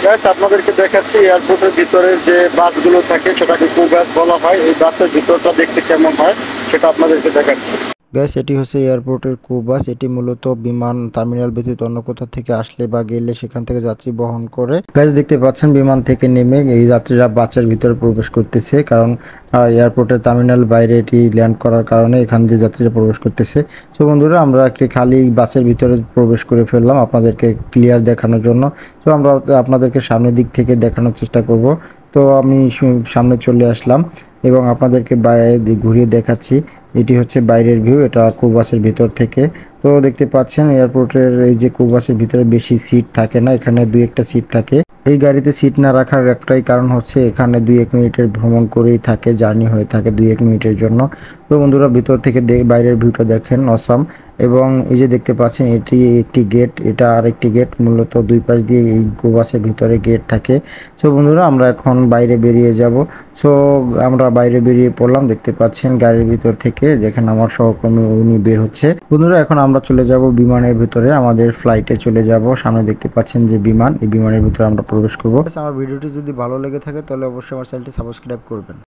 Guys আপনাদেরকে দেখাচ্ছি এয়ারপোর্টের ভিতরে যে বাসগুলো থাকে সেটাকে কো বাস বলা হয়। এই বাসের ভিতরটা দেখতে কেমন হয় সেটা আপনাদেরকে দেখাচ্ছি। গ্যাস এটি হচ্ছে এয়ারপোর্টের কো বাস। এটি মূলত বিমান টার্মিনাল ব্যতীত অন্য কোথাও থেকে আসলে বা গেলে সেখান থেকে যাত্রী বহন করে। গাইস দেখতে পাচ্ছেন বিমান থেকে নেমে এই যাত্রীরা বাসের ভিতরে প্রবেশ করতেছে, কারণ এয়ারপোর্টের টার্মিনাল বাইরে এটি ল্যান্ড করার কারণে এখান দিয়ে যাত্রীরা প্রবেশ করতেছে। তো বন্ধুরা আমরা একটি খালি বাসের ভিতরে প্রবেশ করে ফেললাম আপনাদেরকে ক্লিয়ার দেখানোর জন্য। তো আমরা আপনাদেরকে সামনের দিক থেকে দেখানোর চেষ্টা করব। তো আমি সামনে চলে আসলাম এবং আপনাদেরকে বাইরে ঘুরিয়ে দেখাচ্ছি। এটি হচ্ছে বাইরের ভিউ, এটা কুবাসের ভিতর থেকে। তো দেখতে পাচ্ছেন এয়ারপোর্টের এই যে কুবাসের ভিতরে বেশি সিট থাকে না, এখানে দুই একটা সিট থাকে। এই গাড়িতে সিট না রাখার একটাই কারণ হচ্ছে এখানে 2-1 মিনিটের ভ্রমণ করেই থাকে, জার্নি হয়ে থাকে 2-1 মিনিটের জন্য। তো বন্ধুরা ভিতর থেকে বাইরের ভিউটা দেখেন অসাম। এবং এই যে দেখতে পাচ্ছেন এটি একটি গেট, এটা আরেকটি গেট, মূলত দুই পাশ দিয়ে এই কুবাসের ভিতরে গেট থাকে। সো বন্ধুরা আমরা এখন বাইরে বেরিয়ে যাব। সো আমরা বাইরে বেরিয়ে পড়লাম, দেখতে পাচ্ছেন গাড়ির ভিতর থেকে যেখানে আমার সহকর্মী উনি বের হচ্ছে। বন্ধুরা এখন আমরা চলে যাব বিমানের ভিতরে, আমাদের ফ্লাইটে চলে যাব। সামনে দেখতে পাচ্ছেন যে বিমান, এই বিমানের ভিতরে আমরা প্রবেশ করব। আমার ভিডিওটি যদি ভালো লেগে থাকে তাহলে অবশ্যই আমার চ্যানেলটি সাবস্ক্রাইব করবেন।